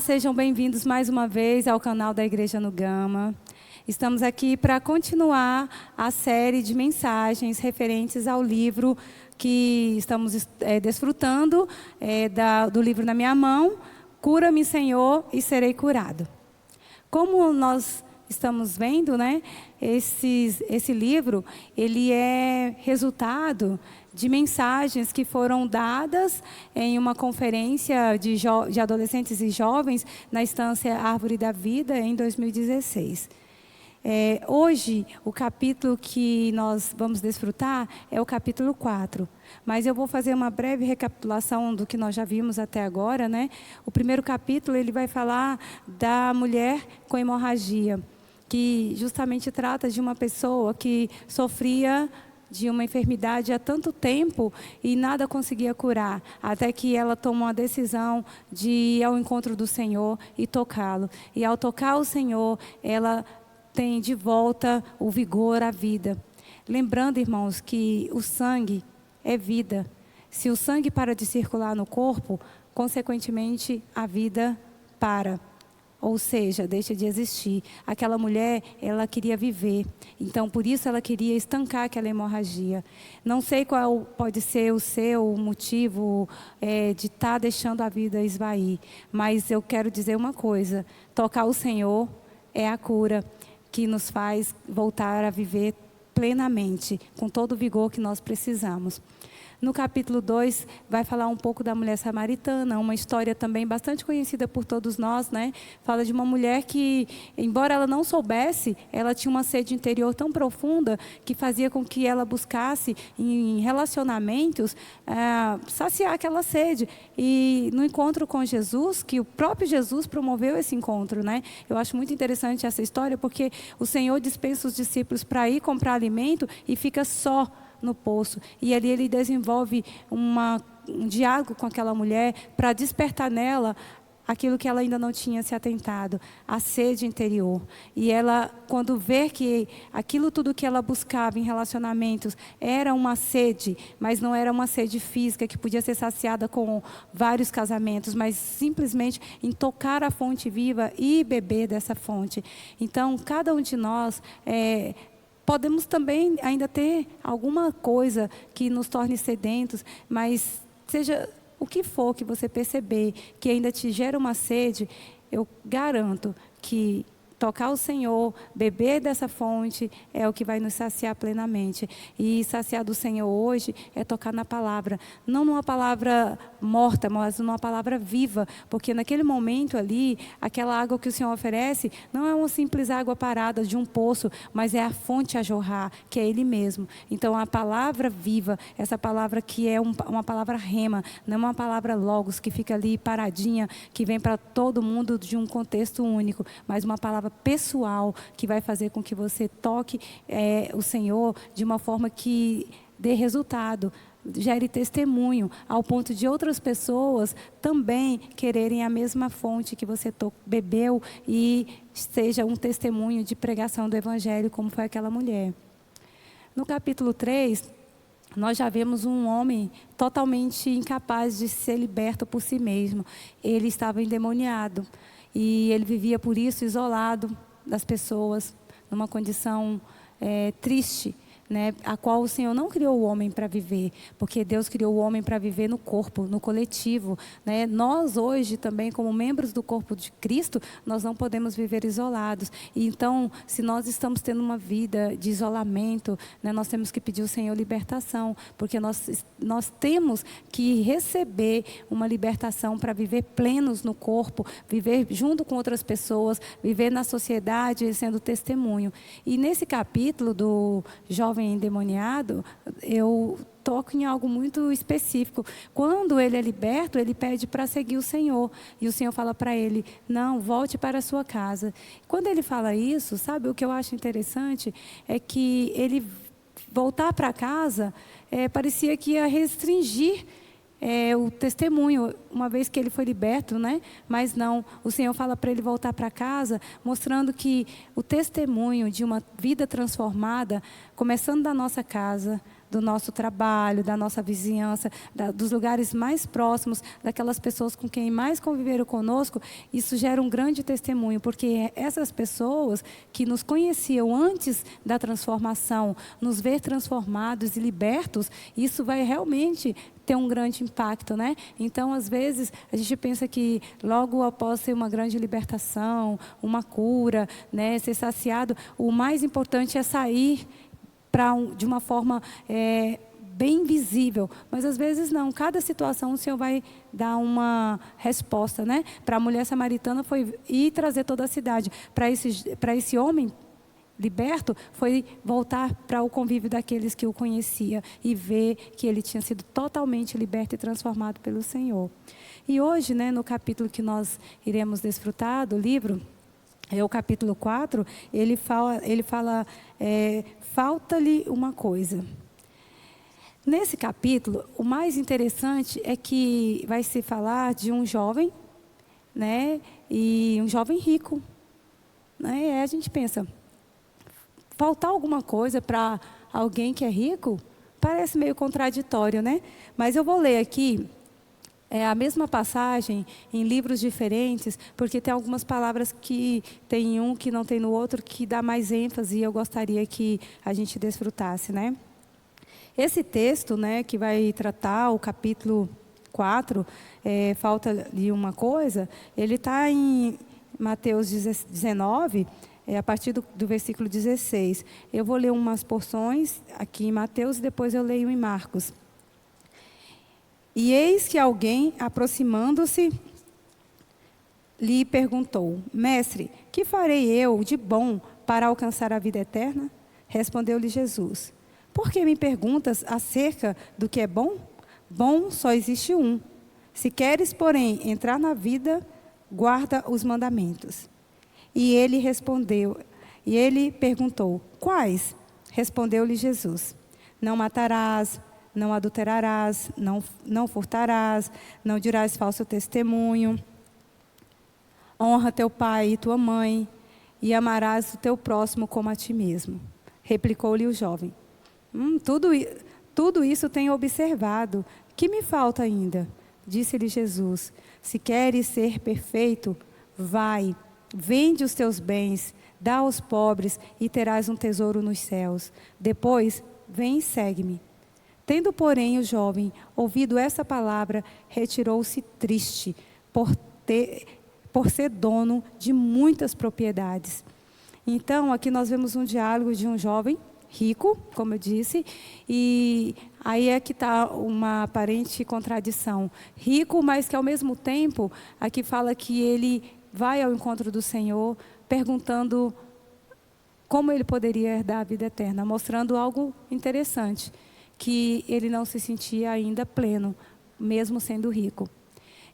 sejam bem-vindos mais uma vez ao canal da Igreja no Gama. Estamos aqui para continuar a série de mensagens referentes ao livro que estamos desfrutando do livro na minha mão, Cura-me, Senhor, e serei curado. Como nós estamos vendo, né, esse livro, ele é resultado de mensagens que foram dadas em uma conferência de adolescentes e jovens na Estância Árvore da Vida, em 2016. Hoje, o capítulo que nós vamos desfrutar é o capítulo 4. Mas eu vou fazer uma breve recapitulação do que nós já vimos até agora, né? O primeiro capítulo, ele vai falar da mulher com hemorragia, que justamente trata de uma pessoa que sofria de uma enfermidade há tanto tempo e nada conseguia curar, até que ela tomou a decisão de ir ao encontro do Senhor e tocá-lo. E ao tocar o Senhor, ela tem de volta o vigor, a vida. Lembrando, irmãos, que o sangue é vida. Se o sangue para de circular no corpo, consequentemente a vida para. Ou seja, deixa de existir. Aquela mulher, ela queria viver. Então, por isso ela queria estancar aquela hemorragia. Não sei qual pode ser o seu motivo de estar deixando a vida esvair. Mas eu quero dizer uma coisa. Tocar o Senhor é a cura que nos faz voltar a viver plenamente, com todo o vigor que nós precisamos. No capítulo 2, vai falar um pouco da mulher samaritana, uma história também bastante conhecida por todos nós, né? Fala de uma mulher que, embora ela não soubesse, ela tinha uma sede interior tão profunda que fazia com que ela buscasse em relacionamentos saciar aquela sede. E no encontro com Jesus, que o próprio Jesus promoveu esse encontro, né? Eu acho muito interessante essa história, porque o Senhor dispensa os discípulos para ir comprar alimento e fica só no poço, e ali ele desenvolve um diálogo com aquela mulher para despertar nela aquilo que ela ainda não tinha se atentado, a sede interior. E ela, quando vê que aquilo tudo que ela buscava em relacionamentos era uma sede, mas não era uma sede física que podia ser saciada com vários casamentos, mas simplesmente em tocar a fonte viva e beber dessa fonte. Então, cada um de nós podemos também ainda ter alguma coisa que nos torne sedentos, mas seja o que for que você perceber que ainda te gera uma sede, eu garanto que tocar o Senhor, beber dessa fonte, é o que vai nos saciar plenamente. E saciar do Senhor hoje é tocar na palavra. Não numa palavra morta, mas numa palavra viva. Porque naquele momento ali, aquela água que o Senhor oferece, não é uma simples água parada de um poço, mas é a fonte a jorrar, que é Ele mesmo. Então, a palavra viva, essa palavra que é uma palavra rema, não é uma palavra logos, que fica ali paradinha, que vem para todo mundo de um contexto único, mas uma palavra pessoal que vai fazer com que você toque o Senhor de uma forma que dê resultado, gere testemunho, ao ponto de outras pessoas também quererem a mesma fonte que você bebeu e seja um testemunho de pregação do Evangelho, como foi aquela mulher. No capítulo 3, nós já vemos um homem totalmente incapaz de ser liberto por si mesmo. Ele estava endemoniado. E ele vivia por isso isolado das pessoas, numa condição triste, né, a qual o Senhor não criou o homem para viver, porque Deus criou o homem para viver no corpo, no coletivo, né? Nós hoje também, como membros do corpo de Cristo, nós não podemos viver isolados. E então, se nós estamos tendo uma vida de isolamento, né, nós temos que pedir ao Senhor libertação, porque nós temos que receber uma libertação para viver plenos no corpo, viver junto com outras pessoas, viver na sociedade sendo testemunho. E nesse capítulo do jovem endemoniado, eu toco em algo muito específico. Quando ele é liberto, ele pede para seguir o Senhor. E o Senhor fala para ele, não, volte para a sua casa. Quando ele fala isso, sabe, o que eu acho interessante é que ele voltar para casa parecia que ia restringir o testemunho, uma vez que ele foi liberto, né? Mas não, o Senhor fala para ele voltar para casa, mostrando que o testemunho de uma vida transformada, começando da nossa casa, do nosso trabalho, da nossa vizinhança, dos lugares mais próximos, daquelas pessoas com quem mais conviveram conosco, isso gera um grande testemunho, porque essas pessoas que nos conheciam antes da transformação, nos ver transformados e libertos, isso vai realmente ter um grande impacto, né? Então, às vezes, a gente pensa que logo após ser uma grande libertação, uma cura, né, ser saciado, o mais importante é sair de uma forma bem visível. Mas, às vezes, não. Cada situação o Senhor vai dar uma resposta, né? Para a mulher samaritana foi ir trazer toda a cidade. Para esse homem liberto, foi voltar para o convívio daqueles que o conhecia e ver que ele tinha sido totalmente liberto e transformado pelo Senhor. E hoje, né, no capítulo que nós iremos desfrutar do livro, é o capítulo 4, ele fala falta-lhe uma coisa. Nesse capítulo, o mais interessante é que vai se falar de um jovem, né, e um jovem rico. Né, e aí a gente pensa, faltar alguma coisa para alguém que é rico parece meio contraditório, né? Mas eu vou ler aqui a mesma passagem em livros diferentes, porque tem algumas palavras que tem em um que não tem no outro, que dá mais ênfase e eu gostaria que a gente desfrutasse, né? Esse texto, né, que vai tratar o capítulo 4, falta-lhe uma coisa, ele está em Mateus 19, a partir do versículo 16. Eu vou ler umas porções aqui em Mateus e depois eu leio em Marcos. E eis que alguém, aproximando-se, lhe perguntou: Mestre, que farei eu de bom para alcançar a vida eterna? Respondeu-lhe Jesus: Por que me perguntas acerca do que é bom? Bom só existe um. Se queres, porém, entrar na vida, guarda os mandamentos. E ele perguntou: Quais? Respondeu-lhe Jesus: Não matarás, não adulterarás, não furtarás, não dirás falso testemunho, honra teu pai e tua mãe, e amarás o teu próximo como a ti mesmo. Replicou-lhe o jovem: tudo isso tenho observado. Que me falta ainda? Disse-lhe Jesus: Se queres ser perfeito, vai, vende os teus bens, dá aos pobres e terás um tesouro nos céus. Depois, vem e segue-me. Tendo, porém, o jovem ouvido essa palavra, retirou-se triste por ser dono de muitas propriedades. Então, aqui nós vemos um diálogo de um jovem rico, como eu disse, e aí é que está uma aparente contradição. Rico, mas que ao mesmo tempo, aqui fala que ele vai ao encontro do Senhor, perguntando como ele poderia herdar a vida eterna, mostrando algo interessante, que ele não se sentia ainda pleno, mesmo sendo rico.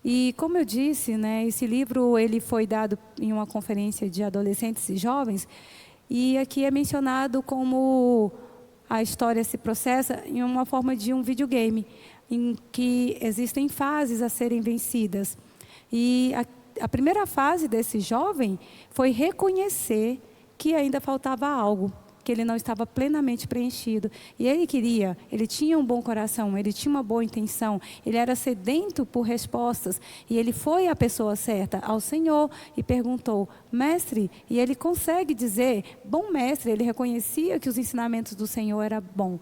E como eu disse, né, esse livro ele foi dado em uma conferência de adolescentes e jovens, e aqui é mencionado como a história se processa em uma forma de um videogame, em que existem fases a serem vencidas. E a primeira fase desse jovem foi reconhecer que ainda faltava algo, que ele não estava plenamente preenchido. E ele tinha um bom coração, ele tinha uma boa intenção, ele era sedento por respostas. E ele foi à pessoa certa, ao Senhor, e perguntou: Mestre, e ele consegue dizer, bom mestre, ele reconhecia que os ensinamentos do Senhor eram bons.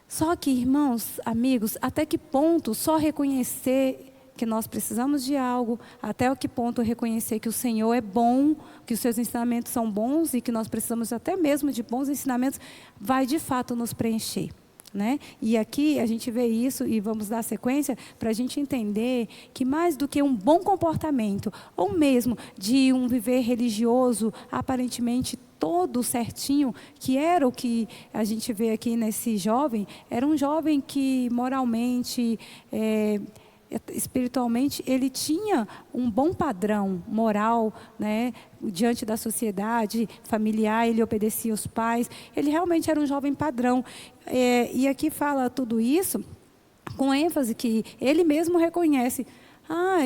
Só que, irmãos, amigos, até que ponto só reconhecer que nós precisamos de algo, até que ponto reconhecer que o Senhor é bom, que os seus ensinamentos são bons e que nós precisamos até mesmo de bons ensinamentos, vai de fato nos preencher, né? E aqui a gente vê isso e vamos dar sequência para a gente entender que mais do que um bom comportamento, ou mesmo de um viver religioso aparentemente todo certinho, que era o que a gente vê aqui nesse jovem, era um jovem que moralmente, espiritualmente, ele tinha um bom padrão moral, né, diante da sociedade familiar, ele obedecia aos pais, ele realmente era um jovem padrão. E aqui fala tudo isso com ênfase que ele mesmo reconhece: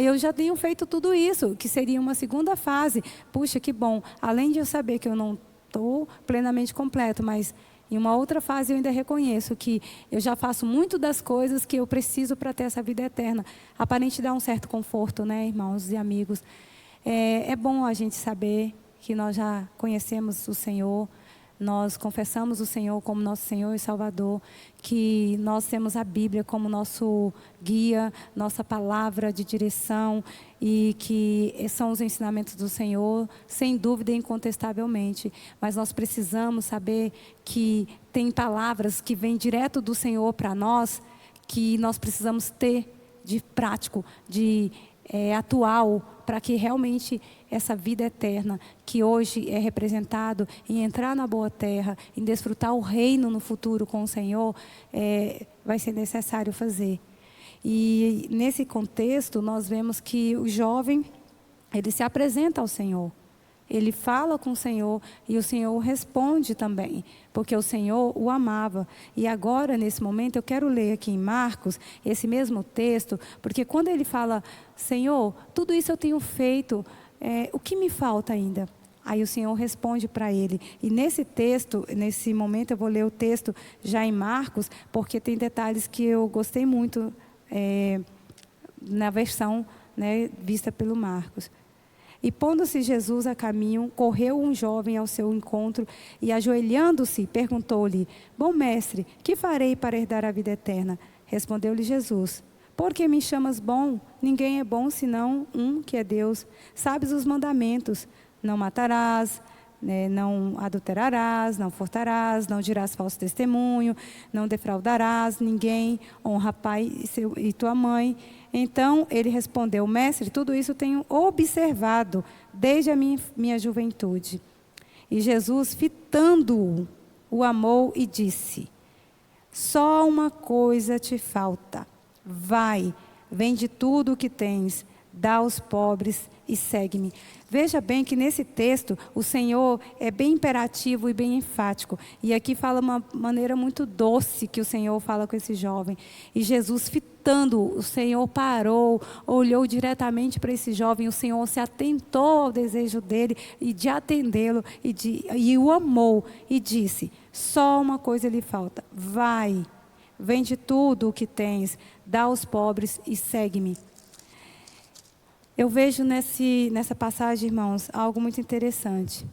eu já tenho feito tudo isso, que seria uma segunda fase. Puxa, que bom, além de eu saber que eu não estou plenamente completo, mas Em uma outra fase eu ainda reconheço que eu já faço muito das coisas que eu preciso para ter essa vida eterna. Aparente dá um certo conforto, né, irmãos e amigos? É bom a gente saber que nós já conhecemos o Senhor, nós confessamos o Senhor como nosso Senhor e Salvador, que nós temos a Bíblia como nosso guia, nossa palavra de direção, e que são os ensinamentos do Senhor, sem dúvida e incontestavelmente. Mas nós precisamos saber que tem palavras que vêm direto do Senhor para nós, que nós precisamos ter de prático, de atual, para que realmente essa vida eterna, que hoje é representado em entrar na boa terra, em desfrutar o reino no futuro com o Senhor, vai ser necessário fazer. E nesse contexto, nós vemos que o jovem, ele se apresenta ao Senhor. Ele fala com o Senhor e o Senhor responde também, porque o Senhor o amava. E agora, nesse momento, eu quero ler aqui em Marcos, esse mesmo texto, porque quando ele fala, Senhor, tudo isso eu tenho feito, o que me falta ainda? Aí o Senhor responde para ele. E nesse texto, nesse momento, eu vou ler o texto já em Marcos, porque tem detalhes que eu gostei muito na versão, né, vista pelo Marcos. E pondo-se Jesus a caminho, correu um jovem ao seu encontro e, ajoelhando-se, perguntou-lhe, bom mestre, que farei para herdar a vida eterna? Respondeu-lhe Jesus, por que me chamas bom? Ninguém é bom senão um que é Deus. Sabes os mandamentos, não matarás, não adulterarás, não furtarás, não dirás falso testemunho, não defraudarás ninguém, honra pai e tua mãe. Então ele respondeu, mestre, tudo isso tenho observado desde a minha juventude. E Jesus, fitando-o, o amou e disse, só uma coisa te falta, vai, vende tudo o que tens, dá aos pobres e segue-me. Veja bem que nesse texto o Senhor é bem imperativo e bem enfático. E aqui fala uma maneira muito doce que o Senhor fala com esse jovem. E Jesus, fitando, o Senhor parou, olhou diretamente para esse jovem. O Senhor se atentou ao desejo dele e de atendê-lo e o amou e disse, só uma coisa lhe falta, vai, vende tudo o que tens, dá aos pobres e segue-me. Eu vejo nessa passagem, irmãos, algo muito interessante.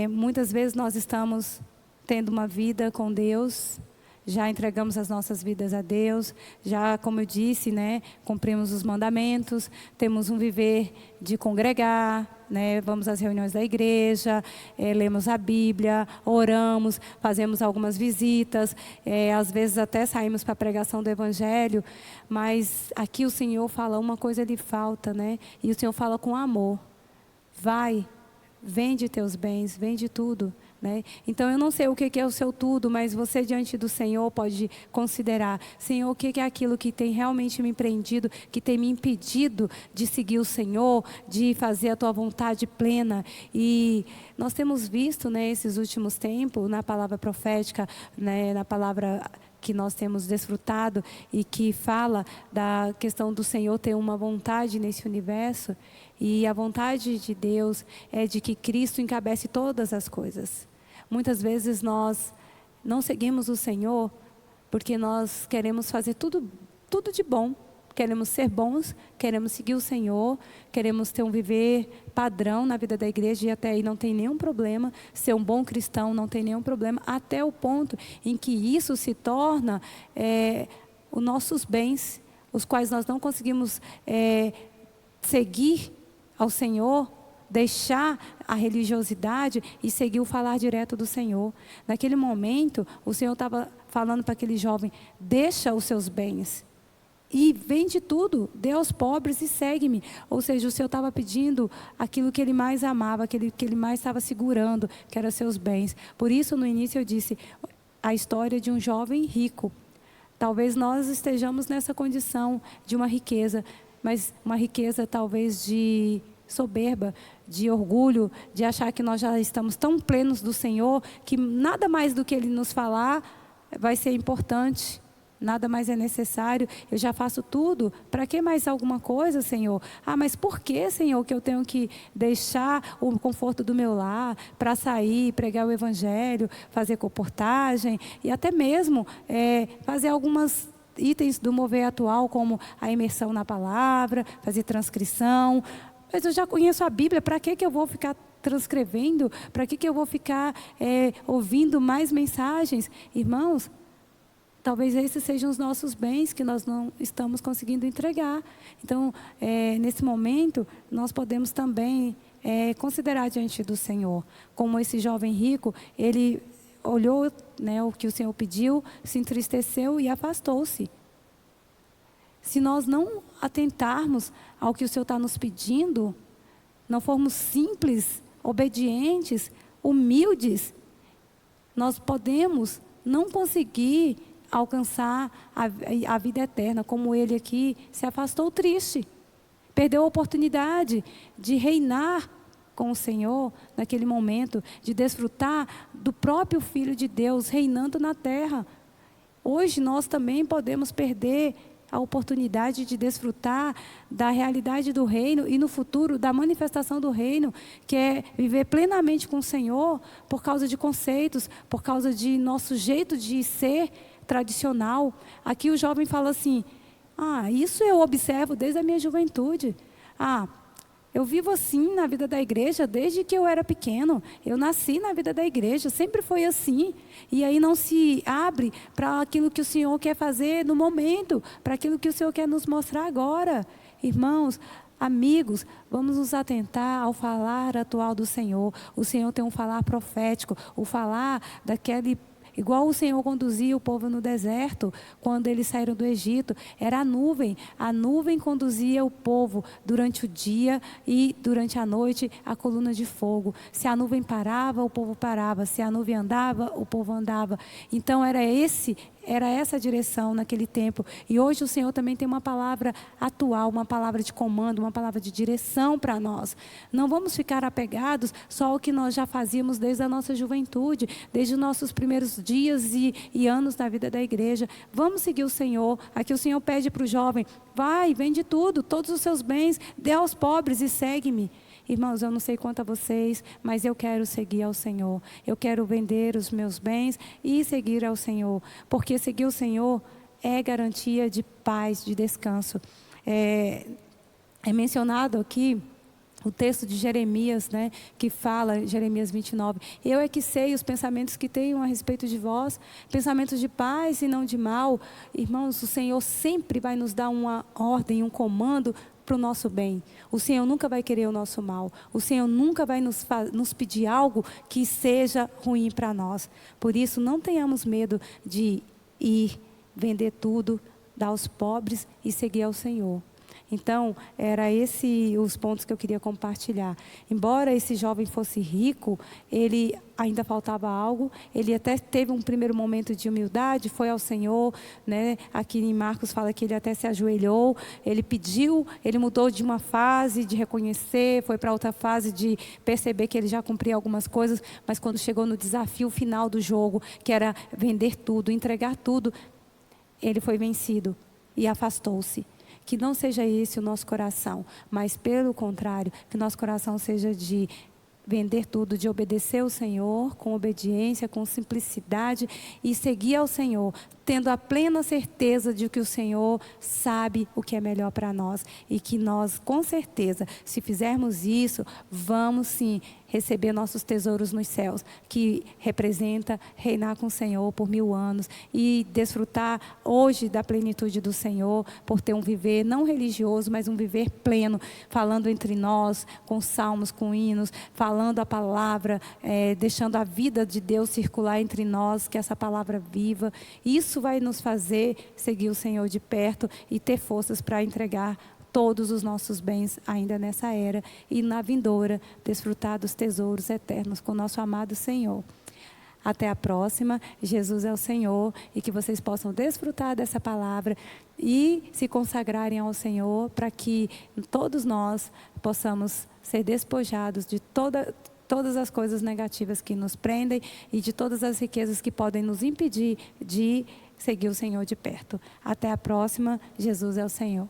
Muitas vezes nós estamos tendo uma vida com Deus, já entregamos as nossas vidas a Deus, já, como eu disse, cumprimos os mandamentos, temos um viver de congregar, vamos às reuniões da igreja, lemos a Bíblia, oramos, fazemos algumas visitas, às vezes até saímos para a pregação do Evangelho, mas aqui o Senhor fala, uma coisa lhe falta, e o Senhor fala com amor, vai, vende teus bens, vende tudo. Então eu não sei o que é o seu tudo, mas você diante do Senhor pode considerar, Senhor, o que é aquilo que tem realmente me prendido, que tem me impedido de seguir o Senhor, de fazer a tua vontade plena. E nós temos visto esses últimos tempos, na palavra profética, na palavra que nós temos desfrutado e que fala da questão do Senhor ter uma vontade nesse universo, e a vontade de Deus é de que Cristo encabece todas as coisas. Muitas vezes nós não seguimos o Senhor porque nós queremos fazer tudo de bom, queremos ser bons, queremos seguir o Senhor, queremos ter um viver padrão na vida da igreja, e até aí não tem nenhum problema, ser um bom cristão não tem nenhum problema, até o ponto em que isso se torna os nossos bens, os quais nós não conseguimos seguir ao Senhor, deixar a religiosidade e seguir o falar direto do Senhor. Naquele momento, o Senhor estava falando para aquele jovem, deixa os seus bens e vende tudo, dê aos pobres e segue-me. Ou seja, o Senhor estava pedindo aquilo que ele mais amava, aquilo que ele mais estava segurando, que eram seus bens. Por isso, no início eu disse, a história de um jovem rico. Talvez nós estejamos nessa condição de uma riqueza, mas uma riqueza talvez de soberba, de orgulho, de achar que nós já estamos tão plenos do Senhor, que nada mais do que Ele nos falar vai ser importante. nada mais é necessário, eu já faço tudo, para que mais alguma coisa, Senhor? Ah, mas por que, Senhor, que eu tenho que deixar o conforto do meu lar para sair, pregar o Evangelho, fazer comportagem e até mesmo fazer algumas itens do mover atual, como a imersão na palavra, fazer transcrição. Mas eu já conheço a Bíblia, para que eu vou ficar transcrevendo? Para que eu vou ficar ouvindo mais mensagens? Irmãos, talvez esses sejam os nossos bens que nós não estamos conseguindo entregar. Então, nesse momento, nós podemos também considerar diante do Senhor. Como esse jovem rico, ele olhou, né, o que o Senhor pediu, se entristeceu e afastou-se. Se nós não atentarmos ao que o Senhor está nos pedindo, não formos simples, obedientes, humildes, nós podemos não conseguir alcançar a vida eterna, como ele aqui se afastou triste. Perdeu a oportunidade de reinar com o Senhor naquele momento, de desfrutar do próprio Filho de Deus reinando na terra. Hoje nós também podemos perder a oportunidade de desfrutar da realidade do reino e no futuro da manifestação do reino, que é viver plenamente com o Senhor por causa de conceitos, por causa de nosso jeito de ser tradicional. Aqui o jovem fala assim: isso eu observo desde a minha juventude. Eu vivo assim na vida da igreja desde que eu era pequeno. Eu nasci na vida da igreja, sempre foi assim. E aí não se abre para aquilo que o Senhor quer fazer no momento, para aquilo que o Senhor quer nos mostrar agora. Irmãos, amigos, vamos nos atentar ao falar atual do Senhor. O Senhor tem um falar profético, o falar daquele... Igual o Senhor conduzia o povo no deserto, quando eles saíram do Egito, era a nuvem conduzia o povo durante o dia e durante a noite a coluna de fogo. Se a nuvem parava, o povo parava, se a nuvem andava, o povo andava. Então era essa a direção naquele tempo. E hoje o Senhor também tem uma palavra atual, uma palavra de comando, uma palavra de direção para nós. Não vamos ficar apegados só ao que nós já fazíamos desde a nossa juventude, desde os nossos primeiros dias e anos na vida da igreja. Vamos seguir o Senhor. Aqui o Senhor pede para o jovem: vai, vende tudo, todos os seus bens, dê aos pobres e segue-me. Irmãos, eu não sei quanto a vocês, mas eu quero seguir ao Senhor. Eu quero vender os meus bens e seguir ao Senhor. Porque seguir o Senhor é garantia de paz, de descanso. É mencionado aqui o texto de Jeremias, né, que fala, Jeremias 29, eu é que sei os pensamentos que tenho a respeito de vós, pensamentos de paz e não de mal. Irmãos, o Senhor sempre vai nos dar uma ordem, um comando para o nosso bem. O Senhor nunca vai querer o nosso mal. O Senhor nunca vai nos pedir algo que seja ruim para nós. Por isso, não tenhamos medo de ir vender tudo, dar aos pobres e seguir ao Senhor. Então, era os pontos que eu queria compartilhar. Embora esse jovem fosse rico, ele ainda faltava algo. Ele até teve um primeiro momento de humildade, foi ao Senhor, né? Aqui em Marcos fala que ele até se ajoelhou, ele pediu, ele mudou de uma fase de reconhecer, foi para outra fase de perceber que ele já cumpria algumas coisas, mas quando chegou no desafio final do jogo, que era vender tudo, entregar tudo, ele foi vencido e afastou-se. Que não seja esse o nosso coração, mas pelo contrário, que nosso coração seja de vender tudo, de obedecer ao Senhor com obediência, com simplicidade e seguir ao Senhor, tendo a plena certeza de que o Senhor sabe o que é melhor para nós e que nós, com certeza, se fizermos isso, vamos sim receber nossos tesouros nos céus, que representa reinar com o Senhor por 1000 anos e desfrutar hoje da plenitude do Senhor, por ter um viver não religioso, mas um viver pleno, falando entre nós, com salmos, com hinos, falando a palavra, deixando a vida de Deus circular entre nós, que essa palavra viva. Isso vai nos fazer seguir o Senhor de perto e ter forças para entregar todos os nossos bens ainda nessa era e na vindoura, desfrutar dos tesouros eternos com o nosso amado Senhor. Até a próxima. Jesus é o Senhor e que vocês possam desfrutar dessa palavra e se consagrarem ao Senhor para que todos nós possamos ser despojados de todas as coisas negativas que nos prendem e de todas as riquezas que podem nos impedir de seguir o Senhor de perto. Até a próxima. Jesus é o Senhor.